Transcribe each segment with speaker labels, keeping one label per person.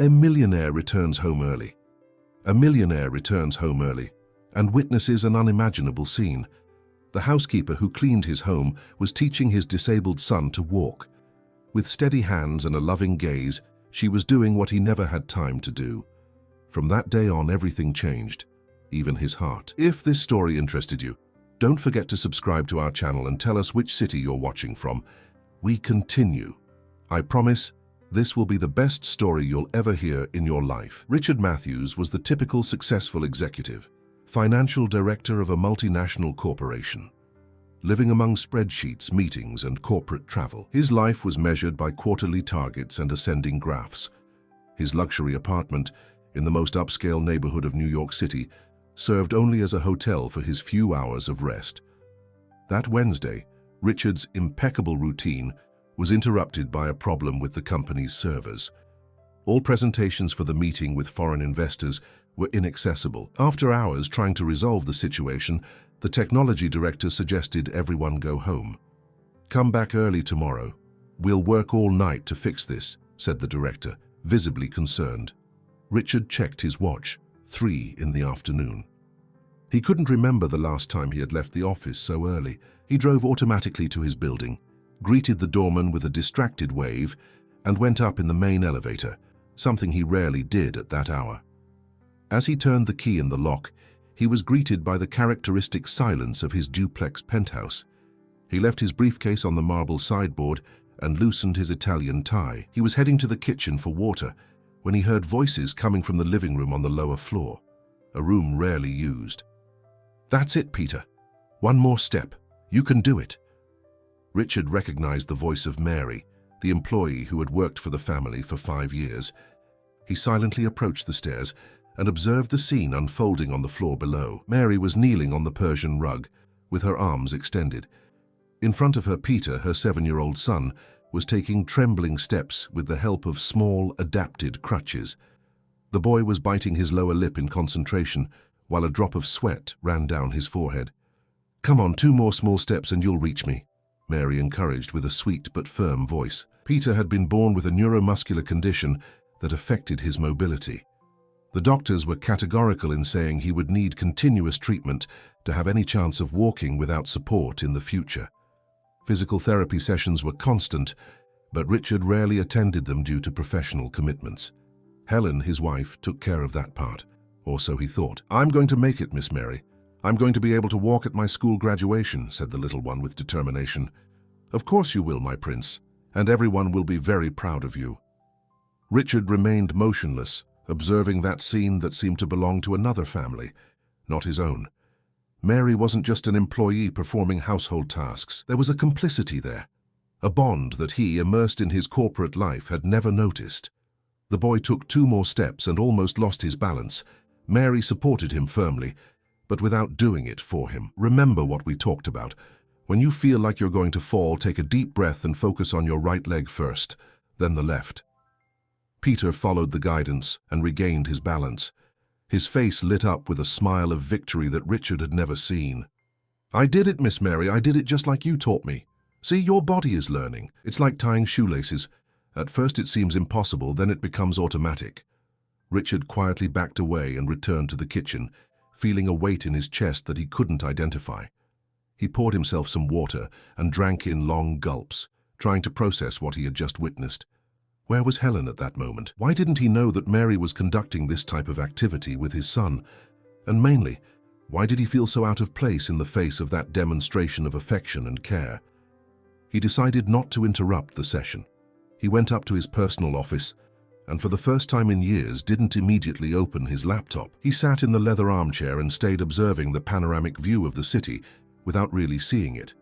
Speaker 1: A millionaire returns home early. A millionaire returns home early and witnesses an unimaginable scene. The housekeeper who cleaned his home was teaching his disabled son to walk. With steady hands and a loving gaze, she was doing what he never had time to do. From that day on, everything changed, even his heart. If this story interested you, don't forget to subscribe to our channel and tell us which city you're watching from. We continue. I promise, this will be the best story you'll ever hear in your life. Richard Matthews was the typical successful executive, financial director of a multinational corporation. Living among spreadsheets, meetings, and corporate travel, his life was measured by quarterly targets and ascending graphs. His luxury apartment, in the most upscale neighborhood of New York City, served only as a hotel for his few hours of rest. That Wednesday, Richard's impeccable routine was interrupted by a problem with the company's servers. All presentations for the meeting with foreign investors were inaccessible. After hours trying to resolve the situation, the technology director suggested everyone go home. "Come back early tomorrow. We'll work all night to fix this," said the director, visibly concerned. Richard checked his watch, 3 in the afternoon. He couldn't remember the last time he had left the office so early. He drove automatically to his building, greeted the doorman with a distracted wave, and went up in the main elevator, something he rarely did at that hour. As he turned the key in the lock, he was greeted by the characteristic silence of his duplex penthouse. He left his briefcase on the marble sideboard and loosened his Italian tie. He was heading to the kitchen for water when he heard voices coming from the living room on the lower floor, a room rarely used. "That's it, Peter. One more step. You can do it." Richard recognized the voice of Mary, the employee who had worked for the family for 5 years. He silently approached the stairs and observed the scene unfolding on the floor below. Mary was kneeling on the Persian rug, with her arms extended. In front of her, Peter, her 7-year-old son, was taking trembling steps with the help of small, adapted crutches. The boy was biting his lower lip in concentration, while a drop of sweat ran down his forehead. "Come on, 2 more small steps and you'll reach me," Mary encouraged with a sweet but firm voice. Peter had been born with a neuromuscular condition that affected his mobility. The doctors were categorical in saying he would need continuous treatment to have any chance of walking without support in the future. Physical therapy sessions were constant, but Richard rarely attended them due to professional commitments. Helen, his wife, took care of that part, or so he thought. "I'm going to make it, Miss Mary. I'm going to be able to walk at my school graduation," said the little one with determination. "Of course you will, my prince, and everyone will be very proud of you." Richard remained motionless, observing that scene that seemed to belong to another family, not his own. Mary wasn't just an employee performing household tasks. There was a complicity there, a bond that he, immersed in his corporate life, had never noticed. The boy took 2 more steps and almost lost his balance. Mary supported him firmly, but without doing it for him. "Remember what we talked about. When you feel like you're going to fall, take a deep breath and focus on your right leg first, then the left." Peter followed the guidance and regained his balance. His face lit up with a smile of victory that Richard had never seen. "I did it, Miss Mary. I did it just like you taught me. See, your body is learning. It's like tying shoelaces. At first it seems impossible, then it becomes automatic." Richard quietly backed away and returned to the kitchen, feeling a weight in his chest that he couldn't identify. He poured himself some water and drank in long gulps, trying to process what he had just witnessed. Where was Helen at that moment? Why didn't he know that Mary was conducting this type of activity with his son? And mainly, why did he feel so out of place in the face of that demonstration of affection and care? He decided not to interrupt the session. He went up to his personal office and for the first time in years didn't immediately open his laptop. He sat in the leather armchair and stayed observing the panoramic view of the city without really seeing it.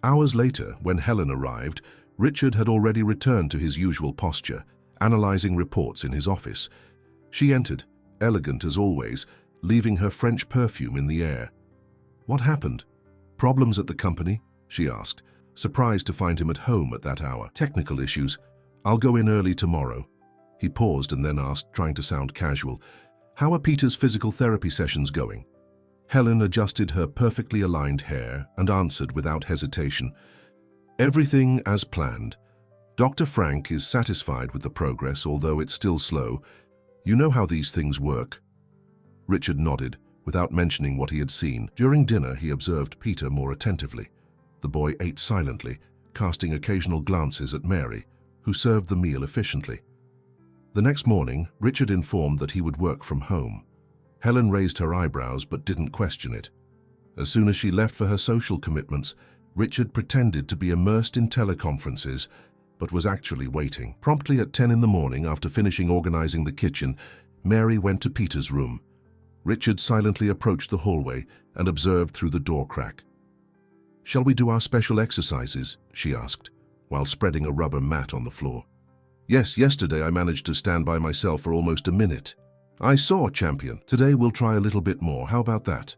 Speaker 1: Hours later, when Helen arrived, Richard had already returned to his usual posture, analyzing reports in his office. She entered, elegant as always, leaving her French perfume in the air. "What happened? Problems at the company?" she asked, surprised to find him at home at that hour. "Technical issues. I'll go in early tomorrow." He paused and then asked, trying to sound casual, "How are Peter's physical therapy sessions going?" Helen adjusted her perfectly aligned hair and answered without hesitation, "Everything as planned. Dr. Frank is satisfied with the progress, although it's still slow. You know how these things work. Richard nodded, without mentioning what he had seen. During dinner, he observed Peter more attentively. The boy ate silently, casting occasional glances at Mary, who served the meal efficiently. The next morning, Richard informed that he would work from home. Helen raised her eyebrows but didn't question it. As soon as she left for her social commitments, Richard pretended to be immersed in teleconferences, but was actually waiting. Promptly at 10 in the morning, after finishing organizing the kitchen, Mary went to Peter's room. Richard silently approached the hallway and observed through the door crack. "Shall we do our special exercises?" she asked, while spreading a rubber mat on the floor. "Yes, yesterday I managed to stand by myself for almost a minute. I saw, champion. Today we'll try a little bit more. How about that?"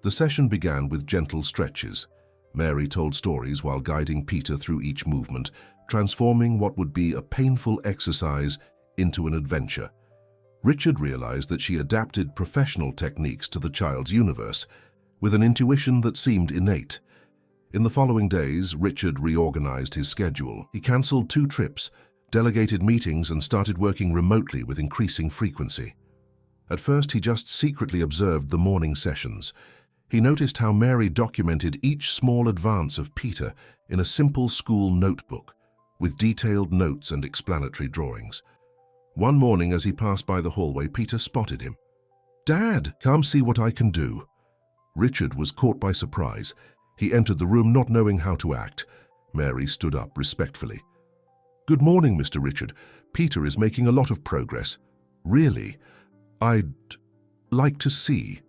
Speaker 1: The session began with gentle stretches. Mary told stories while guiding Peter through each movement, transforming what would be a painful exercise into an adventure. Richard realized that she adapted professional techniques to the child's universe, with an intuition that seemed innate. In the following days, Richard reorganized his schedule. He cancelled 2 trips, delegated meetings, and started working remotely with increasing frequency. At first, he just secretly observed the morning sessions. He noticed how Mary documented each small advance of Peter in a simple school notebook, with detailed notes and explanatory drawings. One morning, as he passed by the hallway, Peter spotted him. "Dad, come see what I can do." Richard was caught by surprise. He entered the room not knowing how to act. Mary stood up respectfully. "Good morning, Mr. Richard. Peter is making a lot of progress." "Really? I'd like to see."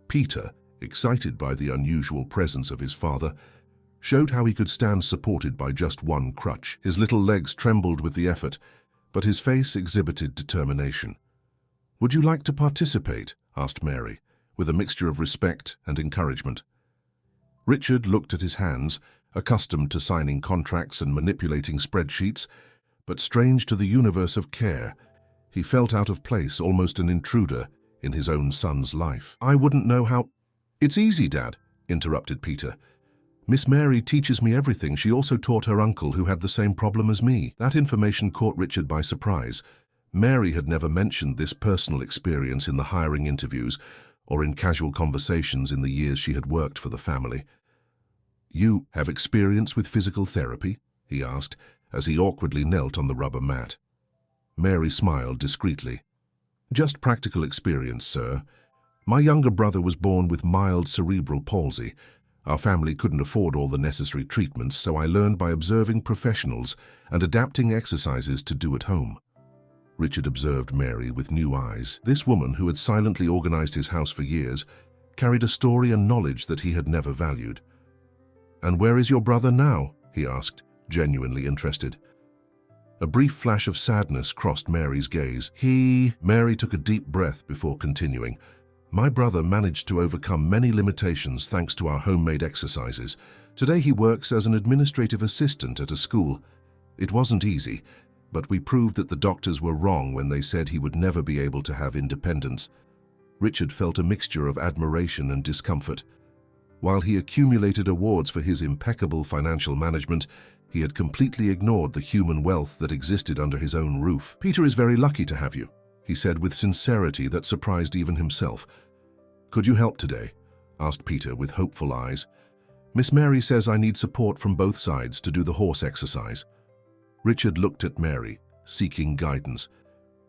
Speaker 1: Peter, excited by the unusual presence of his father, showed how he could stand supported by just one crutch. His little legs trembled with the effort, but his face exhibited determination. "Would you like to participate?" asked Mary, with a mixture of respect and encouragement. Richard looked at his hands, accustomed to signing contracts and manipulating spreadsheets, but strange to the universe of care. He felt out of place, almost an intruder in his own son's life. "I wouldn't know how—" "It's easy, Dad," interrupted Peter. "Miss Mary teaches me everything. She also taught her uncle, who had the same problem as me." That information caught Richard by surprise. Mary had never mentioned this personal experience in the hiring interviews or in casual conversations in the years she had worked for the family. "You have experience with physical therapy?" he asked, as he awkwardly knelt on the rubber mat. Mary smiled discreetly. "Just practical experience, sir. My younger brother was born with mild cerebral palsy. Our family couldn't afford all the necessary treatments, so I learned by observing professionals and adapting exercises to do at home." Richard observed Mary with new eyes. This woman, who had silently organized his house for years, carried a story and knowledge that he had never valued. "And where is your brother now?" he asked, genuinely interested. A brief flash of sadness crossed Mary's gaze. Mary took a deep breath before continuing. "My brother managed to overcome many limitations thanks to our homemade exercises. Today he works as an administrative assistant at a school. It wasn't easy, but we proved that the doctors were wrong when they said he would never be able to have independence." Richard felt a mixture of admiration and discomfort. While he accumulated awards for his impeccable financial management, he had completely ignored the human wealth that existed under his own roof. "Peter is very lucky to have you," he said with sincerity that surprised even himself. "Could you help today?" asked Peter with hopeful eyes. "Miss Mary says I need support from both sides to do the horse exercise." Richard looked at Mary, seeking guidance.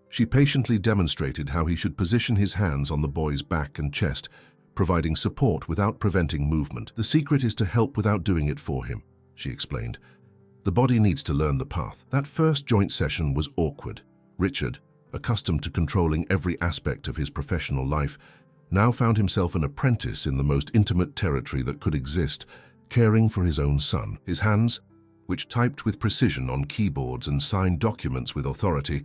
Speaker 1: She patiently demonstrated how he should position his hands on the boy's back and chest, providing support without preventing movement. "The secret is to help without doing it for him," she explained. "The body needs to learn the path." That first joint session was awkward. Richard, accustomed to controlling every aspect of his professional life, now found himself an apprentice in the most intimate territory that could exist, caring for his own son. His hands, which typed with precision on keyboards and signed documents with authority,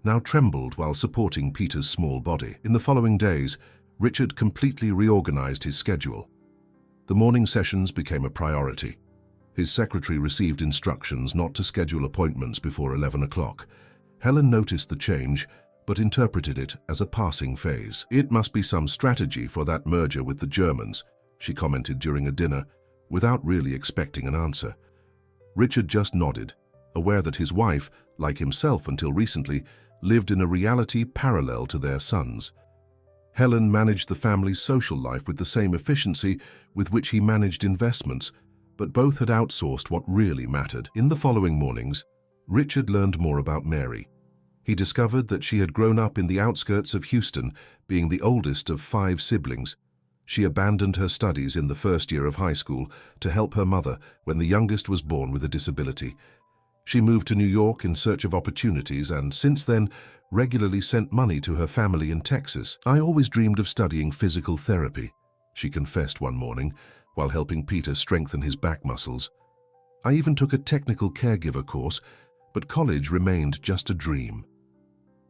Speaker 1: now trembled while supporting Peter's small body. In the following days, Richard completely reorganized his schedule. The morning sessions became a priority. His secretary received instructions not to schedule appointments before 11 o'clock. Helen noticed the change, but interpreted it as a passing phase. "It must be some strategy for that merger with the Germans," she commented during a dinner, without really expecting an answer. Richard just nodded, aware that his wife, like himself until recently, lived in a reality parallel to their son's. Helen managed the family's social life with the same efficiency with which he managed investments, but both had outsourced what really mattered. In the following mornings, Richard learned more about Mary. He discovered that she had grown up in the outskirts of Houston, being the oldest of 5 siblings. She abandoned her studies in the first year of high school to help her mother when the youngest was born with a disability. She moved to New York in search of opportunities and, since then, regularly sent money to her family in Texas. "I always dreamed of studying physical therapy," she confessed one morning, while helping Peter strengthen his back muscles. "I even took a technical caregiver course, but college remained just a dream."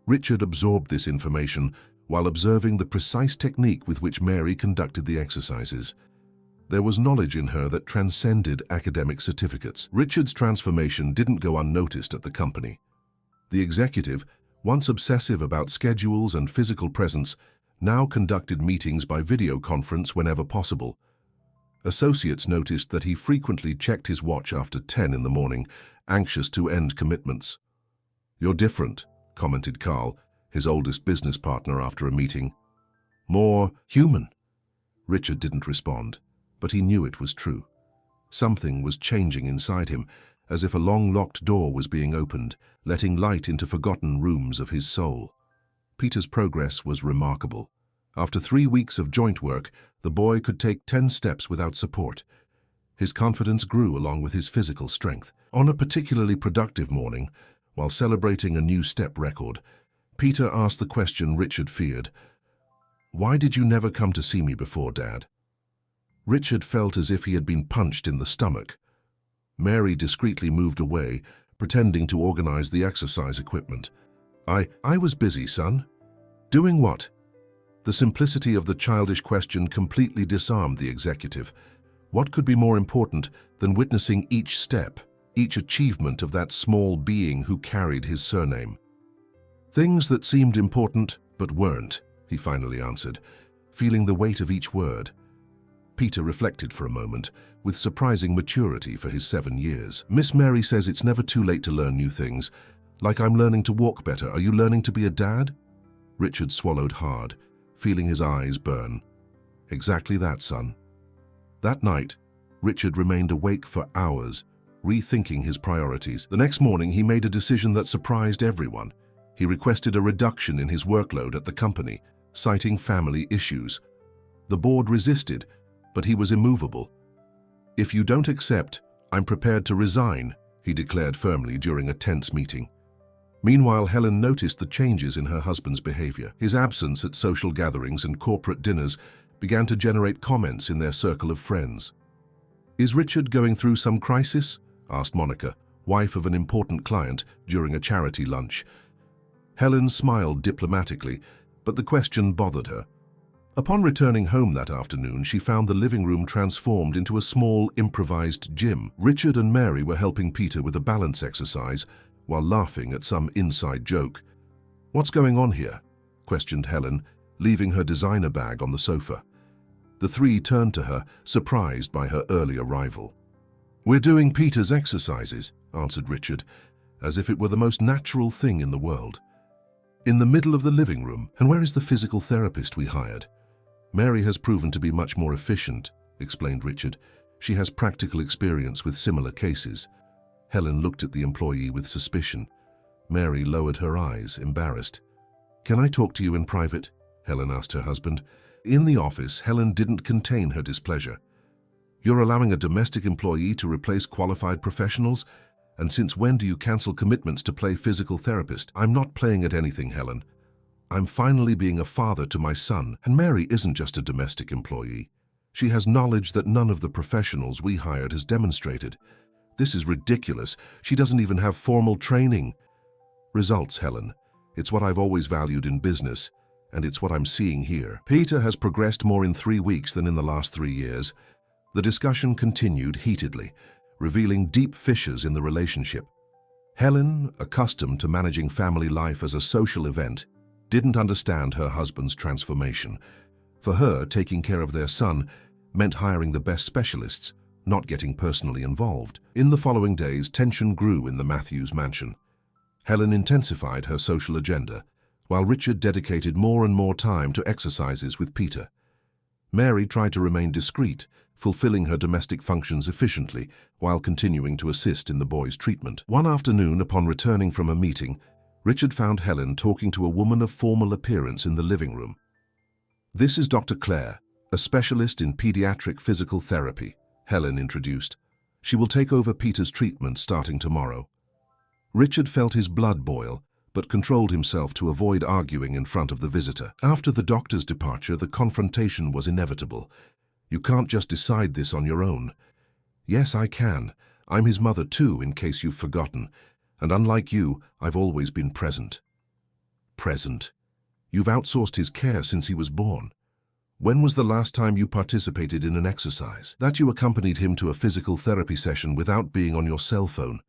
Speaker 1: Richard absorbed this information while observing the precise technique with which Mary conducted the exercises. There was knowledge in her that transcended academic certificates. Richard's transformation didn't go unnoticed at the company. The executive, once obsessive about schedules and physical presence, now conducted meetings by video conference whenever possible. Associates noticed that he frequently checked his watch after 10 in the morning, anxious to end commitments. "You're different," commented Carl, his oldest business partner, after a meeting. "More human." Richard didn't respond, but he knew it was true. Something was changing inside him, as if a long-locked door was being opened, letting light into forgotten rooms of his soul. Peter's progress was remarkable. After 3 weeks of joint work, the boy could take 10 steps without support. His confidence grew along with his physical strength. On a particularly productive morning, while celebrating a new step record, Peter asked the question Richard feared. "Why did you never come to see me before, Dad?" Richard felt as if he had been punched in the stomach. Mary discreetly moved away, pretending to organize the exercise equipment. I was busy, son." "Doing what?" The simplicity of the childish question completely disarmed the executive. What could be more important than witnessing each step, each achievement of that small being who carried his surname? "Things that seemed important but weren't," he finally answered, feeling the weight of each word. Peter reflected for a moment, with surprising maturity for his 7 years. "Miss Mary says it's never too late to learn new things. Like I'm learning to walk better. Are you learning to be a dad?" Richard swallowed hard, feeling his eyes burn. "Exactly that, son." That night, Richard remained awake for hours, rethinking his priorities. The next morning, he made a decision that surprised everyone. He requested a reduction in his workload at the company, citing family issues. The board resisted, but he was immovable. "If you don't accept, I'm prepared to resign," he declared firmly during a tense meeting. Meanwhile, Helen noticed the changes in her husband's behavior. His absence at social gatherings and corporate dinners began to generate comments in their circle of friends. "Is Richard going through some crisis?" asked Monica, wife of an important client, during a charity lunch. Helen smiled diplomatically, but the question bothered her. Upon returning home that afternoon, she found the living room transformed into a small, improvised gym. Richard and Mary were helping Peter with a balance exercise while laughing at some inside joke. "What's going on here?" questioned Helen, leaving her designer bag on the sofa. The three turned to her, surprised by her early arrival. "We're doing Peter's exercises," answered Richard, as if it were the most natural thing in the world. "In the middle of the living room. And where is the physical therapist we hired?" "Mary has proven to be much more efficient," explained Richard. "She has practical experience with similar cases." Helen looked at the employee with suspicion. Mary lowered her eyes, embarrassed. "Can I talk to you in private?" Helen asked her husband. In the office, Helen didn't contain her displeasure. "You're allowing a domestic employee to replace qualified professionals? And since when do you cancel commitments to play physical therapist?" "I'm not playing at anything, Helen. I'm finally being a father to my son, and Mary isn't just a domestic employee. She has knowledge that none of the professionals we hired has demonstrated. This is ridiculous. She doesn't even have formal training." "Results, Helen. It's what I've always valued in business, and it's what I'm seeing here. Peter has progressed more in 3 weeks than in the last 3 years. The discussion continued heatedly, revealing deep fissures in the relationship. Helen, accustomed to managing family life as a social event, didn't understand her husband's transformation. For her, taking care of their son meant hiring the best specialists, not getting personally involved. In the following days, tension grew in the Matthews mansion. Helen intensified her social agenda, while Richard dedicated more and more time to exercises with Peter. Mary tried to remain discreet, fulfilling her domestic functions efficiently while continuing to assist in the boys' treatment. One afternoon, upon returning from a meeting, Richard found Helen talking to a woman of formal appearance in the living room. "This is Dr. Claire, a specialist in pediatric physical therapy," Helen introduced. "She will take over Peter's treatment starting tomorrow." Richard felt his blood boil, but controlled himself to avoid arguing in front of the visitor. After the doctor's departure, the confrontation was inevitable. "You can't just decide this on your own." "Yes, I can. I'm his mother too, in case you've forgotten. And unlike you, I've always been present." "Present? You've outsourced his care since he was born. When was the last time you participated in an exercise? That you accompanied him to a physical therapy session without being on your cell phone?"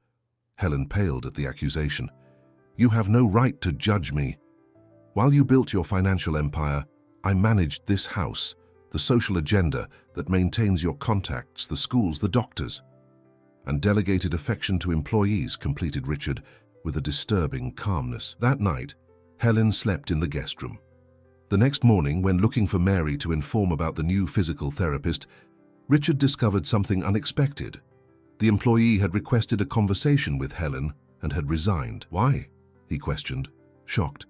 Speaker 1: Helen paled at the accusation. "You have no right to judge me. While you built your financial empire, I managed this house, the social agenda that maintains your contacts, the schools, the doctors, and delegated affection to employees," completed Richard with a disturbing calmness. That night, Helen slept in the guest room. The next morning, when looking for Mary to inform about the new physical therapist, Richard discovered something unexpected. The employee had requested a conversation with Helen and had resigned. "Why?" he questioned, shocked.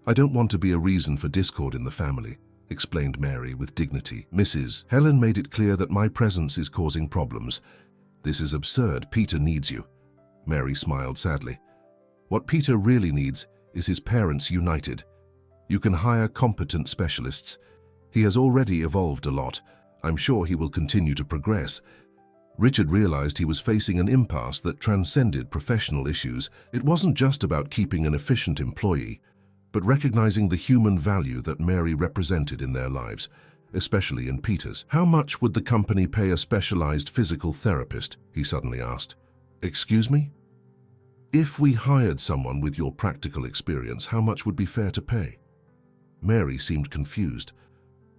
Speaker 1: "I don't want to be a reason for discord in the family," explained Mary with dignity. "Mrs. Helen made it clear that my presence is causing problems. This is absurd. Peter needs you." Mary smiled sadly. "What Peter really needs is his parents united. You can hire competent specialists. He has already evolved a lot. I'm sure he will continue to progress." Richard realized he was facing an impasse that transcended professional issues. It wasn't just about keeping an efficient employee, but recognizing the human value that Mary represented in their lives, especially in Peter's. "How much would the company pay a specialized physical therapist?" he suddenly asked. "Excuse me?" "If we hired someone with your practical experience, how much would be fair to pay?" Mary seemed confused.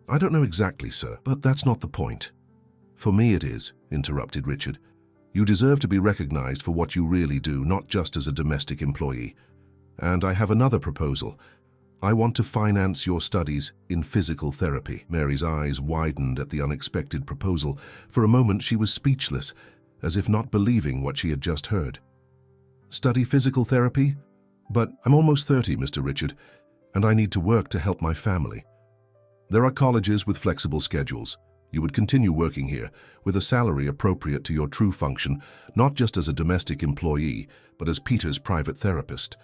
Speaker 1: "I don't know exactly, sir, but that's not the point." "For me it is," interrupted Richard. "You deserve to be recognized for what you really do, not just as a domestic employee. And I have another proposal. I want to finance your studies in physical therapy." Mary's eyes widened at the unexpected proposal. For a moment she was speechless, as if not believing what she had just heard. "Study physical therapy? But I'm almost 30, Mr. Richard, and I need to work to help my family. There are colleges with flexible schedules. You would continue working here, with a salary appropriate to your true function, not just as a domestic employee, but as Peter's private therapist.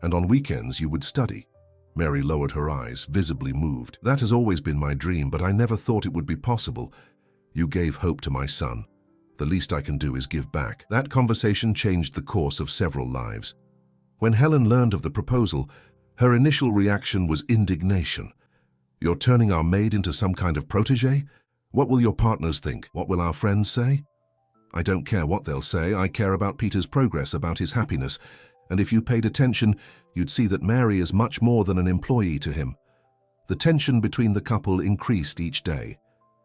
Speaker 1: And on weekends you would study." Mary lowered her eyes, visibly moved. "That has always been my dream, but I never thought it would be possible. You gave hope to my son. The least I can do is give back." That conversation changed the course of several lives. When Helen learned of the proposal, her initial reaction was indignation. "You're turning our maid into some kind of protégé? What will your partners think? What will our friends say?" "I don't care what they'll say. I care about Peter's progress, about his happiness. And if you paid attention, you'd see that Mary is much more than an employee to him." The tension between the couple increased each day.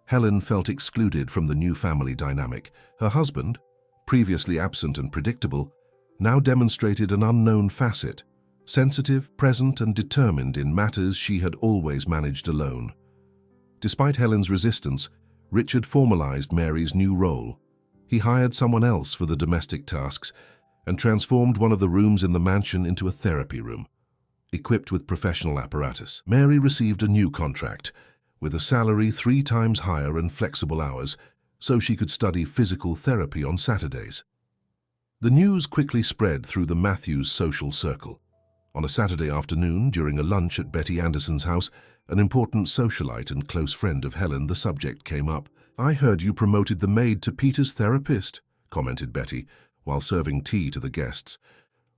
Speaker 1: Helen felt excluded from the new family dynamic. Her husband, previously absent and predictable, now demonstrated an unknown facet, sensitive, present, and determined in matters she had always managed alone. Despite Helen's resistance, Richard formalized Mary's new role. He hired someone else for the domestic tasks and transformed one of the rooms in the mansion into a therapy room, equipped with professional apparatus. Mary received a new contract, with a salary 3 times higher and flexible hours, so she could study physical therapy on Saturdays. The news quickly spread through the Matthews social circle. On a Saturday afternoon, during a lunch at Betty Anderson's house, an important socialite and close friend of Helen, the subject came up. "I heard you promoted the maid to Peter's therapist," commented Betty, while serving tea to the guests.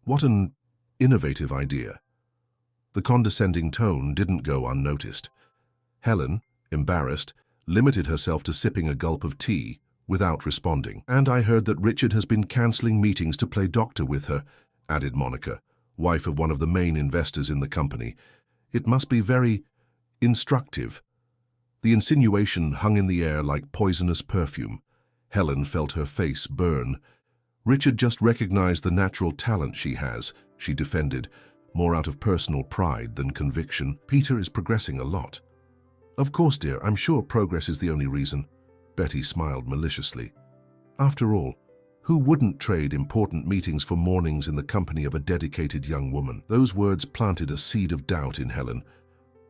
Speaker 1: "What an innovative idea." The condescending tone didn't go unnoticed. Helen, embarrassed, limited herself to sipping a gulp of tea without responding. "And I heard that Richard has been cancelling meetings to play doctor with her," added Monica, wife of one of the main investors in the company. "It must be very instructive." The insinuation hung in the air like poisonous perfume. Helen felt her face burn. Richard just recognized the natural talent she has, she defended, more out of personal pride than conviction. Peter is progressing a lot. Of course, dear, I'm sure progress is the only reason. Betty smiled maliciously. After all, who wouldn't trade important meetings for mornings in the company of a dedicated young woman? Those words planted a seed of doubt in Helen.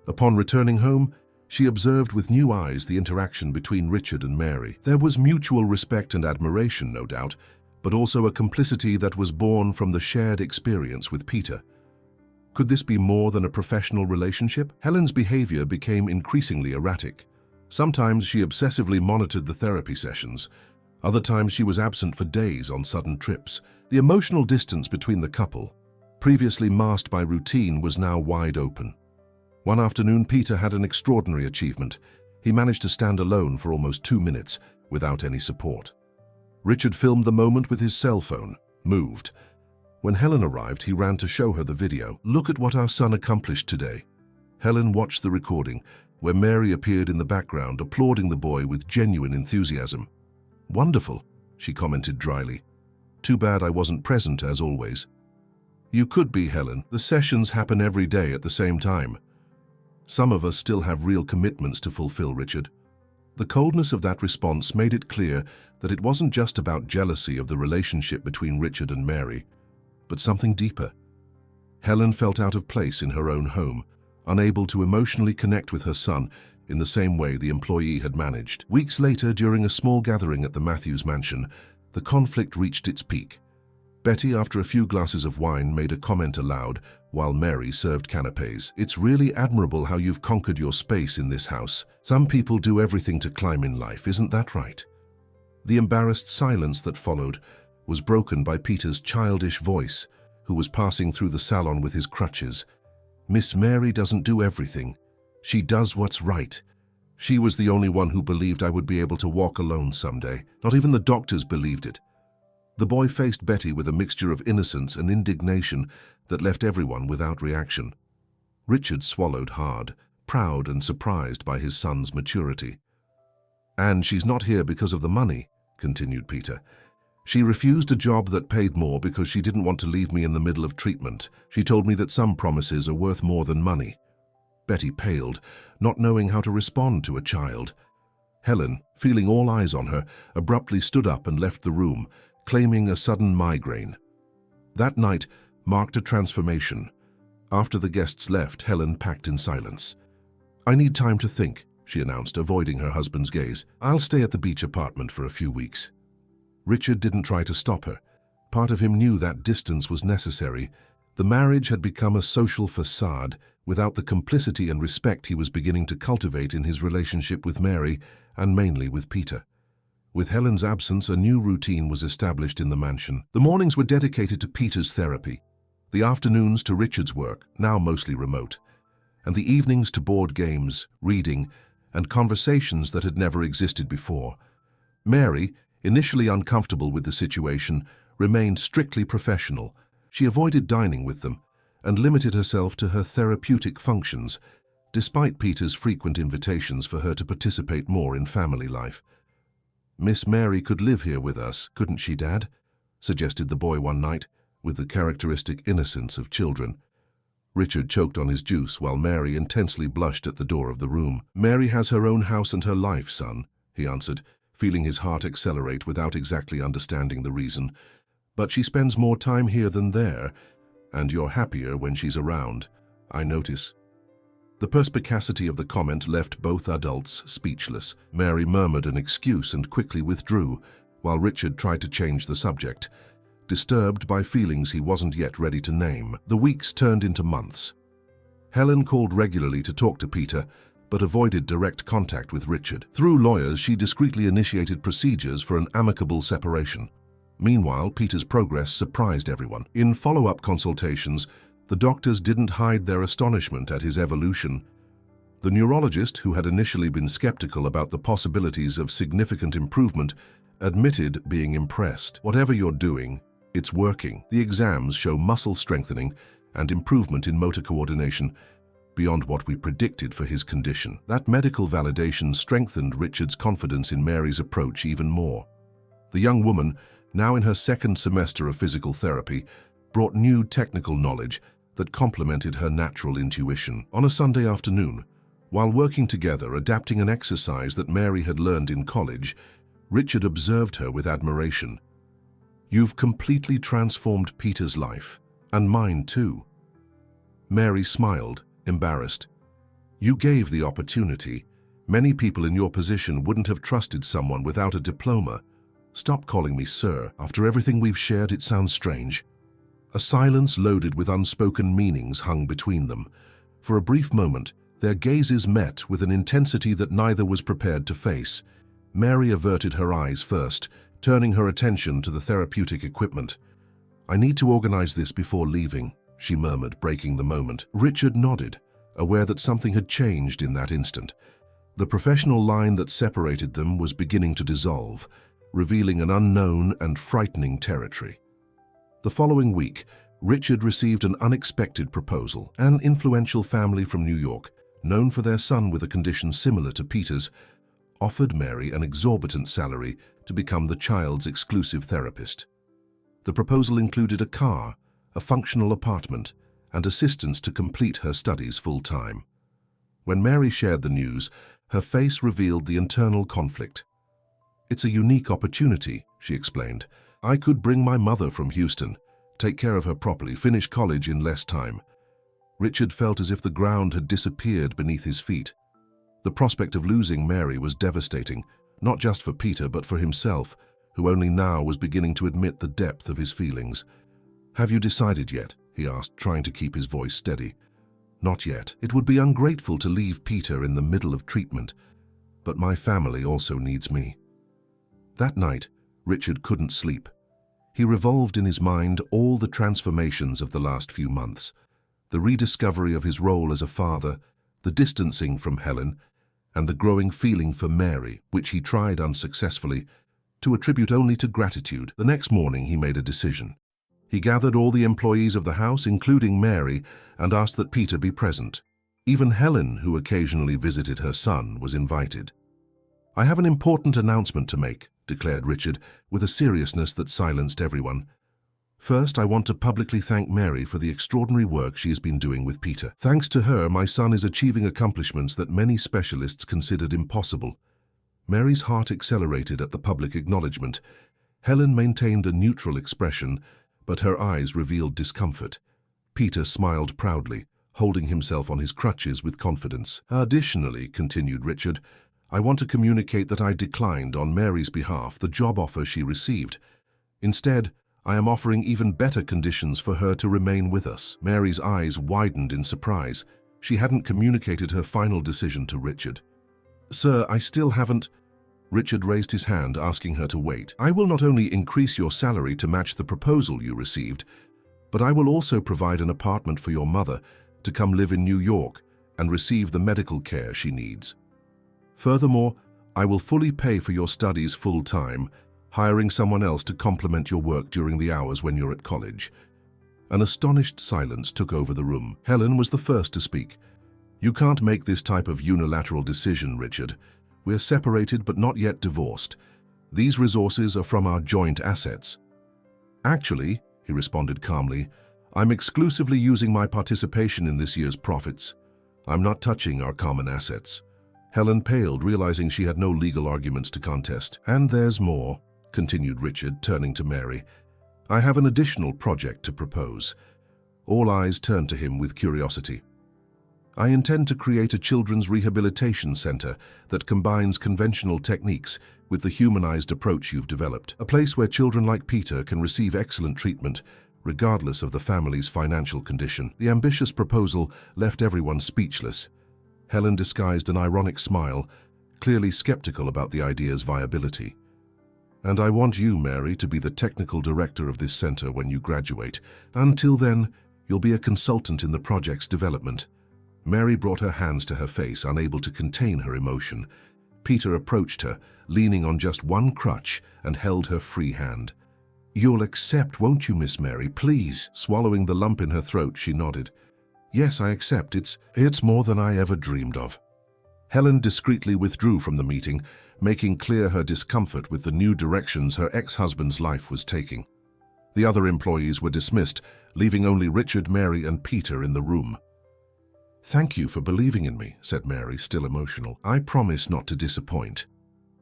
Speaker 1: Upon returning home, she observed with new eyes the interaction between Richard and Mary. There was mutual respect and admiration, no doubt, but also a complicity that was born from the shared experience with Peter. Could this be more than a professional relationship? Helen's behavior became increasingly erratic. Sometimes she obsessively monitored the therapy sessions. Other times she was absent for days on sudden trips. The emotional distance between the couple, previously masked by routine, was now wide open. One afternoon, Peter had an extraordinary achievement. He managed to stand alone for almost 2 minutes without any support. Richard filmed the moment with his cell phone, moved. When Helen arrived, he ran to show her the video. Look at what our son accomplished today. Helen watched the recording, where Mary appeared in the background, applauding the boy with genuine enthusiasm. Wonderful, she commented dryly. Too bad I wasn't present, as always. You could be, Helen. The sessions happen every day at the same time. Some of us still have real commitments to fulfill, Richard. The coldness of that response made it clear that it wasn't just about jealousy of the relationship between Richard and Mary, but something deeper. Helen felt out of place in her own home, unable to emotionally connect with her son in the same way the employee had managed. Weeks later, during a small gathering at the Matthews mansion, the conflict reached its peak. Betty, after a few glasses of wine, made a comment aloud while Mary served canapes. It's really admirable how you've conquered your space in this house. Some people do everything to climb in life, isn't that right? The embarrassed silence that followed was broken by Peter's childish voice, who was passing through the salon with his crutches. Miss Mary doesn't do everything. She does what's right. She was the only one who believed I would be able to walk alone someday. Not even the doctors believed it. The boy faced Betty with a mixture of innocence and indignation that left everyone without reaction. Richard swallowed hard, proud and surprised by his son's maturity. And she's not here because of the money, continued Peter. She refused a job that paid more because she didn't want to leave me in the middle of treatment. She told me that some promises are worth more than money. Betty paled, not knowing how to respond to a child. Helen, feeling all eyes on her, abruptly stood up and left the room, claiming a sudden migraine. That night marked a transformation. After the guests left, Helen packed in silence. I need time to think, she announced, avoiding her husband's gaze. I'll stay at the beach apartment for a few weeks. Richard didn't try to stop her. Part of him knew that distance was necessary. The marriage had become a social facade without the complicity and respect he was beginning to cultivate in his relationship with Mary and mainly with Peter. With Helen's absence, a new routine was established in the mansion. The mornings were dedicated to Peter's therapy, the afternoons to Richard's work, now mostly remote, and the evenings to board games, reading, and conversations that had never existed before. Mary, initially uncomfortable with the situation, remained strictly professional. She avoided dining with them and limited herself to her therapeutic functions, despite Peter's frequent invitations for her to participate more in family life. Miss Mary could live here with us, couldn't she, Dad? Suggested the boy one night, with the characteristic innocence of children. Richard choked on his juice while Mary intensely blushed at the door of the room. Mary has her own house and her life, son, he answered, feeling his heart accelerate without exactly understanding the reason. But she spends more time here than there, and you're happier when she's around, I notice. The perspicacity of the comment left both adults speechless. Mary murmured an excuse and quickly withdrew, while Richard tried to change the subject, disturbed by feelings he wasn't yet ready to name. The weeks turned into months. Helen called regularly to talk to Peter, but avoided direct contact with Richard. Through lawyers, she discreetly initiated procedures for an amicable separation. Meanwhile, Peter's progress surprised everyone. In follow-up consultations, the doctors didn't hide their astonishment at his evolution. The neurologist, who had initially been skeptical about the possibilities of significant improvement, admitted being impressed. Whatever you're doing, it's working. The exams show muscle strengthening and improvement in motor coordination, beyond what we predicted for his condition. That medical validation strengthened Richard's confidence in Mary's approach even more. The young woman, now in her second semester of physical therapy, brought new technical knowledge that complemented her natural intuition. On a Sunday afternoon, while working together adapting an exercise that Mary had learned in college, Richard observed her with admiration. "You've completely transformed Peter's life, and mine too." Mary smiled, embarrassed. "You gave the opportunity. Many people in your position wouldn't have trusted someone without a diploma. Stop calling me sir. After everything we've shared, it sounds strange." A silence loaded with unspoken meanings hung between them. For a brief moment, their gazes met with an intensity that neither was prepared to face. Mary averted her eyes first, turning her attention to the therapeutic equipment. "I need to organize this before leaving," she murmured, breaking the moment. Richard nodded, aware that something had changed in that instant. The professional line that separated them was beginning to dissolve, revealing an unknown and frightening territory. The following week, Richard received an unexpected proposal. An influential family from New York, known for their son with a condition similar to Peter's, offered Mary an exorbitant salary to become the child's exclusive therapist. The proposal included a car, a functional apartment, and assistance to complete her studies full-time. When Mary shared the news, her face revealed the internal conflict. "It's a unique opportunity," she explained. "I could bring my mother from Houston, take care of her properly, finish college in less time." Richard felt as if the ground had disappeared beneath his feet. The prospect of losing Mary was devastating, not just for Peter but for himself, who only now was beginning to admit the depth of his feelings. "Have you decided yet?" he asked, trying to keep his voice steady. "Not yet. It would be ungrateful to leave Peter in the middle of treatment, but my family also needs me." That night, Richard couldn't sleep. He revolved in his mind all the transformations of the last few months, the rediscovery of his role as a father, the distancing from Helen, and the growing feeling for Mary, which he tried unsuccessfully to attribute only to gratitude. The next morning he made a decision. He gathered all the employees of the house, including Mary, and asked that Peter be present. Even Helen, who occasionally visited her son, was invited. "I have an important announcement to make," declared Richard, with a seriousness that silenced everyone. "First, I want to publicly thank Mary for the extraordinary work she has been doing with Peter. Thanks to her, my son is achieving accomplishments that many specialists considered impossible." Mary's heart accelerated at the public acknowledgement. Helen maintained a neutral expression, but her eyes revealed discomfort. Peter smiled proudly, holding himself on his crutches with confidence. "Additionally," continued Richard, "I want to communicate that I declined on Mary's behalf the job offer she received. Instead, I am offering even better conditions for her to remain with us." Mary's eyes widened in surprise. She hadn't communicated her final decision to Richard. "Sir, I still haven't—" Richard raised his hand, asking her to wait. "I will not only increase your salary to match the proposal you received, but I will also provide an apartment for your mother to come live in New York and receive the medical care she needs. Furthermore, I will fully pay for your studies full-time, hiring someone else to complement your work during the hours when you're at college." An astonished silence took over the room. Helen was the first to speak. "You can't make this type of unilateral decision, Richard. We're separated but not yet divorced. These resources are from our joint assets." "Actually," he responded calmly, "I'm exclusively using my participation in this year's profits. I'm not touching our common assets." Helen paled, realizing she had no legal arguments to contest. "And there's more," continued Richard, turning to Mary. "I have an additional project to propose." All eyes turned to him with curiosity. "I intend to create a children's rehabilitation center that combines conventional techniques with the humanized approach you've developed. A place where children like Peter can receive excellent treatment, regardless of the family's financial condition." The ambitious proposal left everyone speechless. Helen disguised an ironic smile, clearly skeptical about the idea's viability. "And I want you, Mary, to be the technical director of this center when you graduate. Until then, you'll be a consultant in the project's development." Mary brought her hands to her face, unable to contain her emotion. Peter approached her, leaning on just one crutch, and held her free hand. "You'll accept, won't you, Miss Mary, please?" Swallowing the lump in her throat, she nodded. "Yes, I accept. It's more than I ever dreamed of." Helen discreetly withdrew from the meeting, making clear her discomfort with the new directions her ex-husband's life was taking. The other employees were dismissed, leaving only Richard, Mary, and Peter in the room. "Thank you for believing in me," said Mary, still emotional. "I promise not to disappoint."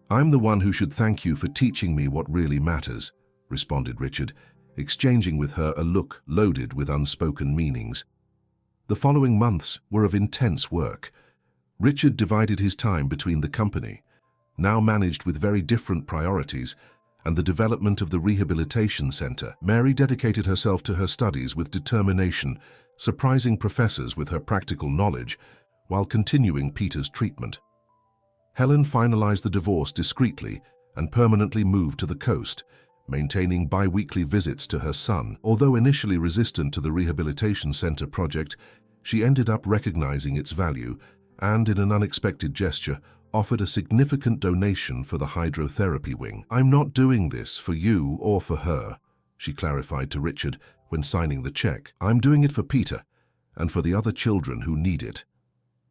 Speaker 1: "I'm the one who should thank you for teaching me what really matters," responded Richard, exchanging with her a look loaded with unspoken meanings. The following months were of intense work. Richard divided his time between the company, now managed with very different priorities, and the development of the rehabilitation center. Mary dedicated herself to her studies with determination, surprising professors with her practical knowledge, while continuing Peter's treatment. Helen finalized the divorce discreetly and permanently moved to the coast, maintaining bi-weekly visits to her son. Although initially resistant to the rehabilitation center project, she ended up recognizing its value and, in an unexpected gesture, offered a significant donation for the hydrotherapy wing. "I'm not doing this for you or for her," she clarified to Richard when signing the check. "I'm doing it for Peter and for the other children who need it."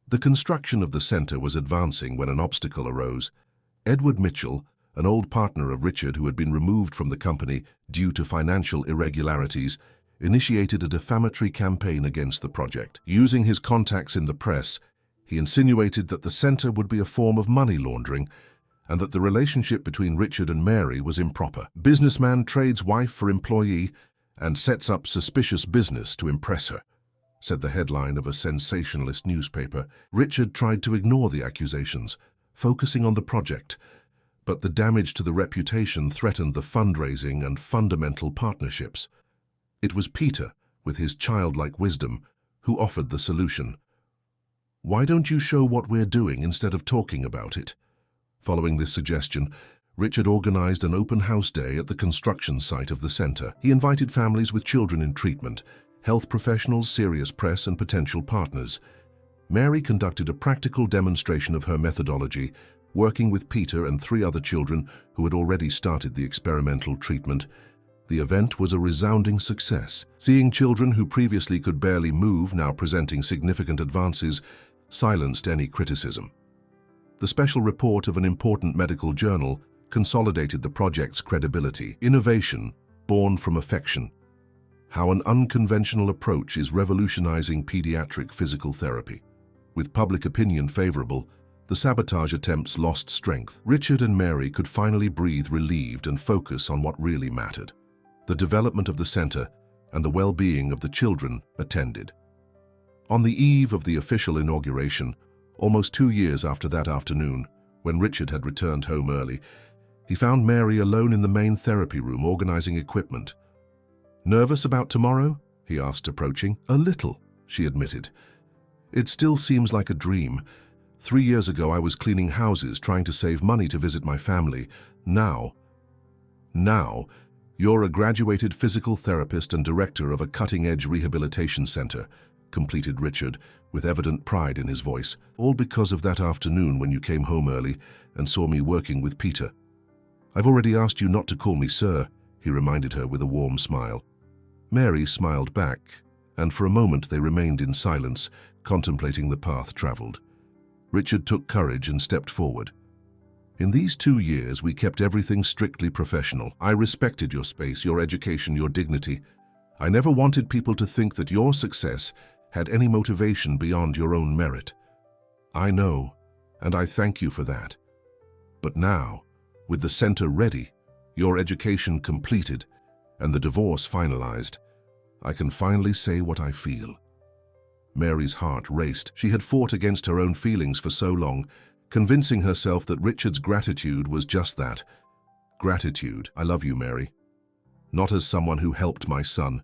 Speaker 1: The construction of the center was advancing when an obstacle arose. Edward Mitchell, an old partner of Richard who had been removed from the company due to financial irregularities, initiated a defamatory campaign against the project. Using his contacts in the press, he insinuated that the center would be a form of money laundering and that the relationship between Richard and Mary was improper. "Businessman trades wife for employee and sets up suspicious business to impress her," said the headline of a sensationalist newspaper. Richard tried to ignore the accusations, focusing on the project, but the damage to the reputation threatened the fundraising and fundamental partnerships. It was Peter, with his childlike wisdom, who offered the solution. "Why don't you show what we're doing instead of talking about it?" Following this suggestion, Richard organized an open house day at the construction site of the center. He invited families with children in treatment, health professionals, serious press, and potential partners. Mary conducted a practical demonstration of her methodology, working with Peter and 3 other children who had already started the experimental treatment. The event was a resounding success. Seeing children who previously could barely move now presenting significant advances silenced any criticism. The special report of an important medical journal consolidated the project's credibility. "Innovation, born from affection. How an unconventional approach is revolutionizing pediatric physical therapy." With public opinion favorable, the sabotage attempts lost strength. Richard and Mary could finally breathe relieved and focus on what really mattered: the development of the center and the well-being of the children attended. On the eve of the official inauguration, almost 2 years after that afternoon, when Richard had returned home early, he found Mary alone in the main therapy room organizing equipment. "Nervous about tomorrow?" he asked, approaching. "A little," she admitted. "It still seems like a dream. 3 years ago I was cleaning houses trying to save money to visit my family. Now, you're a graduated physical therapist and director of a cutting-edge rehabilitation center," completed Richard, with evident pride in his voice. "All because of that afternoon when you came home early and saw me working with Peter." "I've already asked you not to call me sir," he reminded her with a warm smile. Mary smiled back, and for a moment they remained in silence, contemplating the path traveled. Richard took courage and stepped forward. "In these 2 years, we kept everything strictly professional. I respected your space, your education, your dignity. I never wanted people to think that your success had any motivation beyond your own merit. I know, and I thank you for that. But now, with the center ready, your education completed, and the divorce finalized, I can finally say what I feel." Mary's heart raced. She had fought against her own feelings for so long, convincing herself that Richard's gratitude was just that. Gratitude. "I love you, Mary. Not as someone who helped my son,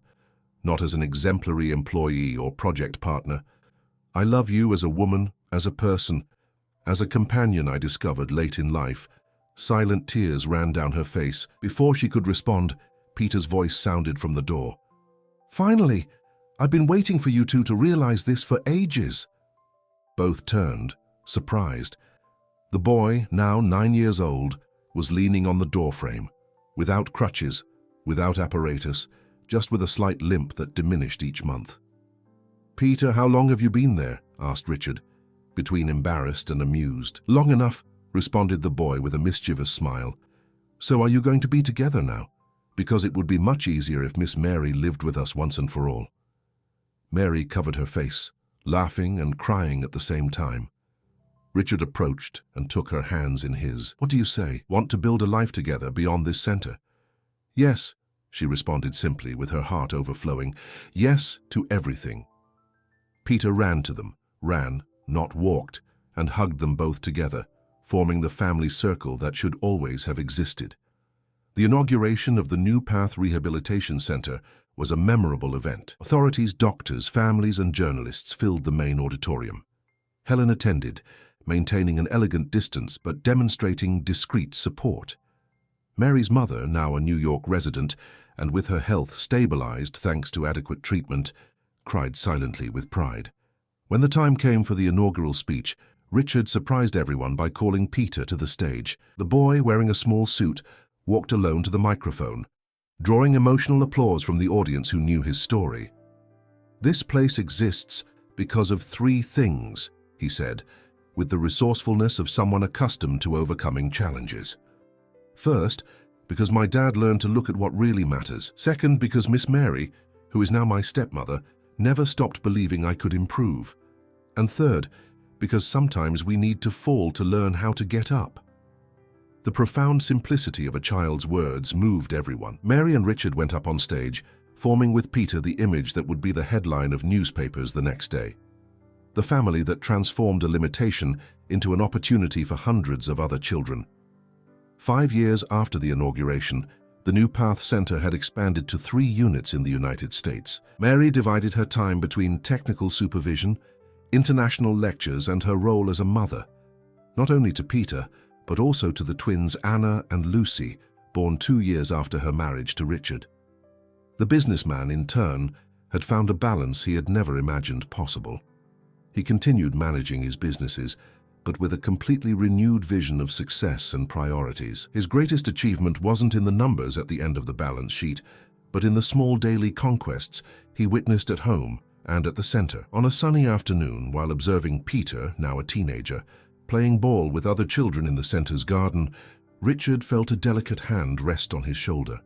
Speaker 1: not as an exemplary employee or project partner. I love you as a woman, as a person, as a companion I discovered late in life." Silent tears ran down her face. Before she could respond, Peter's voice sounded from the door. "Finally! I've been waiting for you two to realize this for ages." Both turned, surprised. The boy, now 9 years old, was leaning on the doorframe, without crutches, without apparatus, just with a slight limp that diminished each month. "Peter, how long have you been there?" asked Richard, between embarrassed and amused. "Long enough," responded the boy with a mischievous smile. "So are you going to be together now? Because it would be much easier if Miss Mary lived with us once and for all." Mary covered her face, laughing and crying at the same time. Richard approached and took her hands in his. "What do you say? Want to build a life together beyond this center?" "Yes," she responded simply, with her heart overflowing. "Yes to everything." Peter ran to them, ran, not walked, and hugged them both together, forming the family circle that should always have existed. The inauguration of the New Path Rehabilitation Center was a memorable event. Authorities, doctors, families, and journalists filled the main auditorium. Helen attended, maintaining an elegant distance but demonstrating discreet support. Mary's mother, now a New York resident, and with her health stabilized thanks to adequate treatment, cried silently with pride. When the time came for the inaugural speech, Richard surprised everyone by calling Peter to the stage. The boy, wearing a small suit, walked alone to the microphone, drawing emotional applause from the audience who knew his story. "This place exists because of 3 things," he said, with the resourcefulness of someone accustomed to overcoming challenges. "First, because my dad learned to look at what really matters. Second, because Miss Mary, who is now my stepmother, never stopped believing I could improve. And third, because sometimes we need to fall to learn how to get up." The profound simplicity of a child's words moved everyone. Mary and Richard went up on stage, forming with Peter the image that would be the headline of newspapers the next day. The family that transformed a limitation into an opportunity for hundreds of other children. 5 years after the inauguration, the New Path Center had expanded to 3 units in the United States. Mary divided her time between technical supervision, international lectures, and her role as a mother, not only to Peter, but also to the twins Anna and Lucy, born 2 years after her marriage to Richard. The businessman, in turn, had found a balance he had never imagined possible. He continued managing his businesses, but with a completely renewed vision of success and priorities. His greatest achievement wasn't in the numbers at the end of the balance sheet, but in the small daily conquests he witnessed at home and at the center. On a sunny afternoon, while observing Peter, now a teenager, playing ball with other children in the center's garden, Richard felt a delicate hand rest on his shoulder.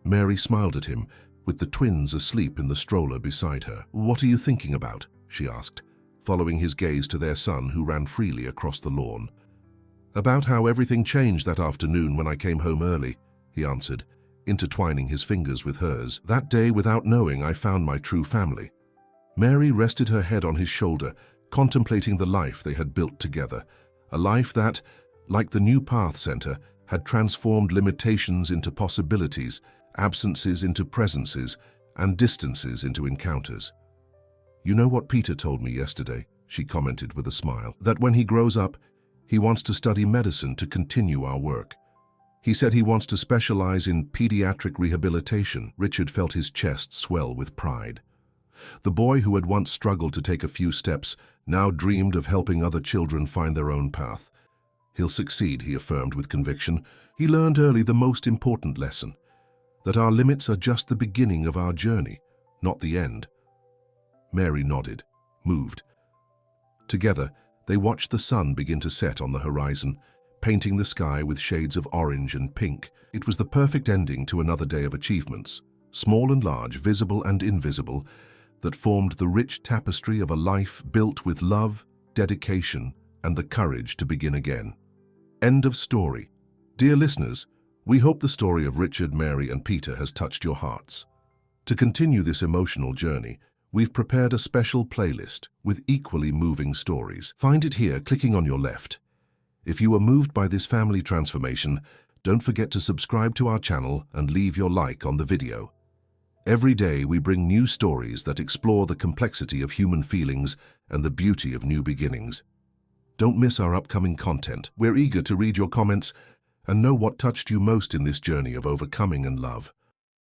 Speaker 1: Mary smiled at him, with the twins asleep in the stroller beside her. "What are you thinking about?" she asked, following his gaze to their son, who ran freely across the lawn. "About how everything changed that afternoon when I came home early," he answered, intertwining his fingers with hers. "That day, without knowing, I found my true family." Mary rested her head on his shoulder, contemplating the life they had built together. A life that, like the New Path Center, had transformed limitations into possibilities, absences into presences, and distances into encounters. "You know what Peter told me yesterday," she commented with a smile, "that when he grows up, he wants to study medicine to continue our work. He said he wants to specialize in pediatric rehabilitation." Richard felt his chest swell with pride. The boy who had once struggled to take a few steps now dreamed of helping other children find their own path. "He'll succeed," he affirmed with conviction. He learned early the most important lesson, that our limits are just the beginning of our journey, not the end. Mary nodded, moved. Together, they watched the sun begin to set on the horizon, painting the sky with shades of orange and pink. It was the perfect ending to another day of achievements, small and large, visible and invisible, that formed the rich tapestry of a life built with love, dedication, and the courage to begin again. End of story. Dear listeners, we hope the story of Richard, Mary, and Peter has touched your hearts. To continue this emotional journey, we've prepared a special playlist with equally moving stories. Find it here, clicking on your left. If you were moved by this family transformation, don't forget to subscribe to our channel and leave your like on the video. Every day we bring new stories that explore the complexity of human feelings and the beauty of new beginnings. Don't miss our upcoming content. We're eager to read your comments and know what touched you most in this journey of overcoming and love.